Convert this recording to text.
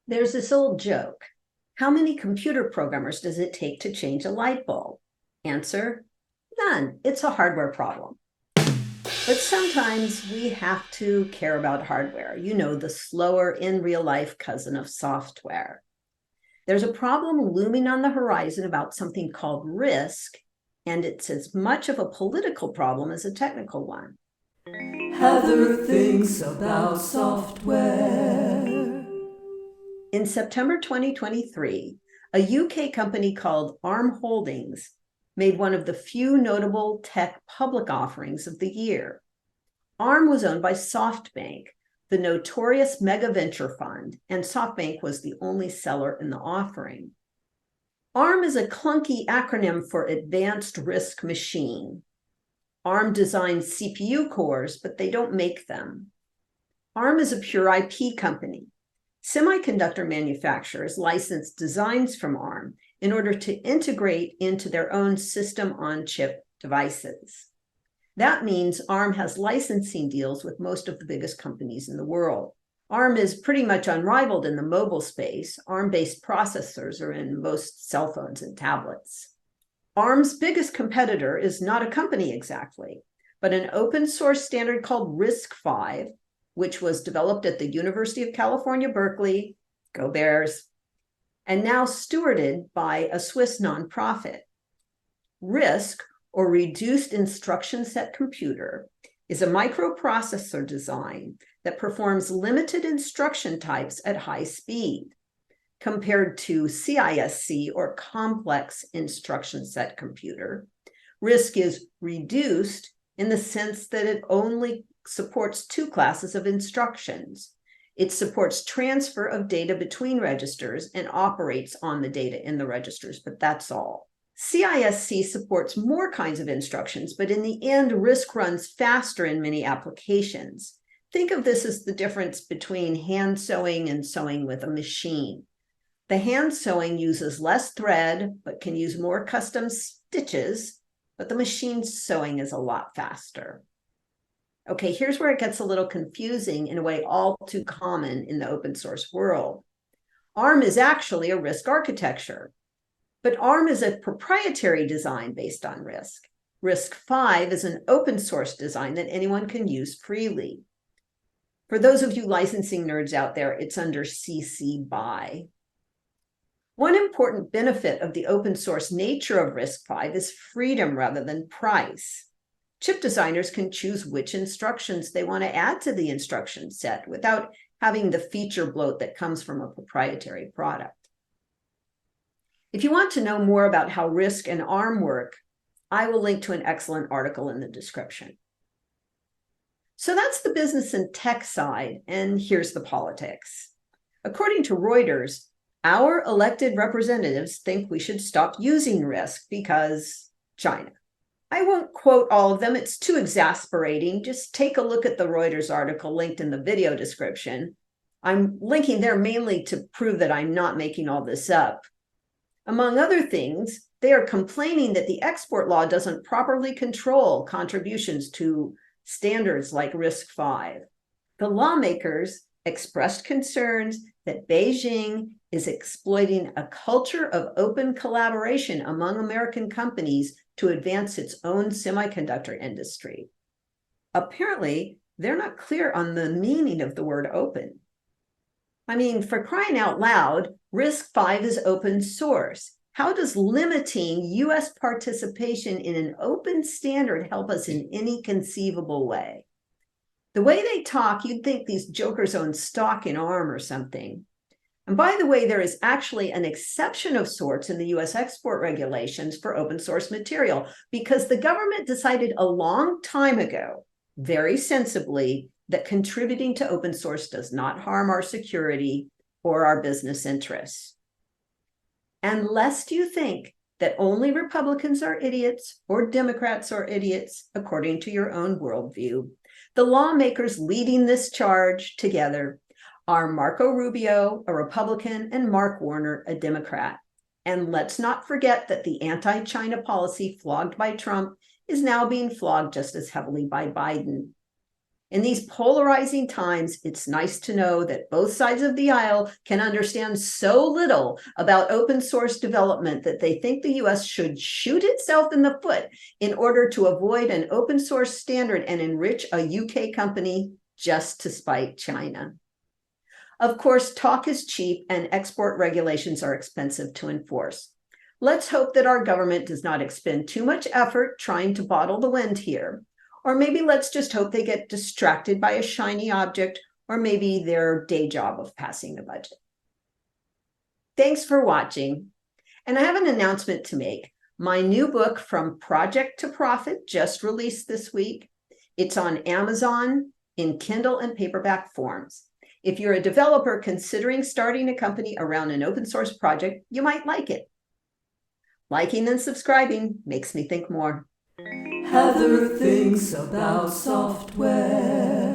There's this old joke. How many computer programmers does it take to change a light bulb? Answer, none. It's a hardware problem. But sometimes we have to care about hardware. You know, the slower in real life cousin of software. There's a problem looming on the horizon about something called RISC, and it's as much of a political problem as a technical one. Heather thinks about software. In September 2023, a UK company called Arm Holdings made one of the few notable tech public offerings of the year. Arm was owned by SoftBank, the notorious mega venture fund, and SoftBank was the only seller in the offering. ARM is a clunky acronym for Advanced RISC Machine. ARM designs CPU cores, but they don't make them. ARM is a pure IP company. Semiconductor manufacturers license designs from ARM in order to integrate into their own system-on-chip devices. That means ARM has licensing deals with most of the biggest companies in the world. ARM is pretty much unrivaled in the mobile space. ARM-based processors are in most cell phones and tablets. ARM's biggest competitor is not a company exactly, but an open source standard called RISC-V, which was developed at the University of California, Berkeley, go Bears, and now stewarded by a Swiss nonprofit. RISC, or Reduced Instruction Set Computer, is a microprocessor design that performs limited instruction types at high speed, compared to CISC, or Complex Instruction Set Computer. RISC is reduced in the sense that it only supports two classes of instructions. It supports transfer of data between registers and operates on the data in the registers, but that's all. CISC supports more kinds of instructions, but in the end, RISC runs faster in many applications. Think of this as the difference between hand sewing and sewing with a machine. The hand sewing uses less thread, but can use more custom stitches, but the machine sewing is a lot faster. Okay, here's where it gets a little confusing in a way all too common in the open source world. ARM is actually a RISC architecture, but ARM is a proprietary design based on RISC. RISC-V is an open source design that anyone can use freely. For those of you licensing nerds out there, it's under CC BY. One important benefit of the open source nature of RISC-V is freedom rather than price. Chip designers can choose which instructions they want to add to the instruction set without having the feature bloat that comes from a proprietary product. If you want to know more about how RISC and ARM work, I will link to an excellent article in the description. So that's the business and tech side, and here's the politics. According to Reuters, our elected representatives think we should stop using RISC because China. I won't quote all of them, it's too exasperating. Just take a look at the Reuters article linked in the video description. I'm linking there mainly to prove that I'm not making all this up. Among other things, they are complaining that the export law doesn't properly control contributions to standards like RISC-V. The lawmakers expressed concerns that Beijing is exploiting a culture of open collaboration among American companies to advance its own semiconductor industry. Apparently, they're not clear on the meaning of the word open. I mean, for crying out loud, RISC-V is open source. How does limiting US participation in an open standard help us in any conceivable way? The way they talk, you'd think these jokers own stock in ARM or something. And by the way, there is actually an exception of sorts in the US export regulations for open source material because the government decided a long time ago, very sensibly, that contributing to open source does not harm our security or our business interests. And lest you think that only Republicans are idiots or Democrats are idiots, according to your own worldview, the lawmakers leading this charge together are Marco Rubio, a Republican, and Mark Warner, a Democrat. And let's not forget that the anti-China policy flogged by Trump is now being flogged just as heavily by Biden. In these polarizing times, it's nice to know that both sides of the aisle can understand so little about open source development that they think the US should shoot itself in the foot in order to avoid an open source standard and enrich a UK company just to spite China. Of course, talk is cheap and export regulations are expensive to enforce. Let's hope that our government does not expend too much effort trying to bottle the wind here. Or maybe let's just hope they get distracted by a shiny object, or maybe their day job of passing the budget. Thanks for watching. And I have an announcement to make. My new book, From Project to Profit, just released this week. It's on Amazon in Kindle and paperback forms. If you're a developer considering starting a company around an open source project, you might like it. Liking and subscribing makes me think more. Heather thinks about software.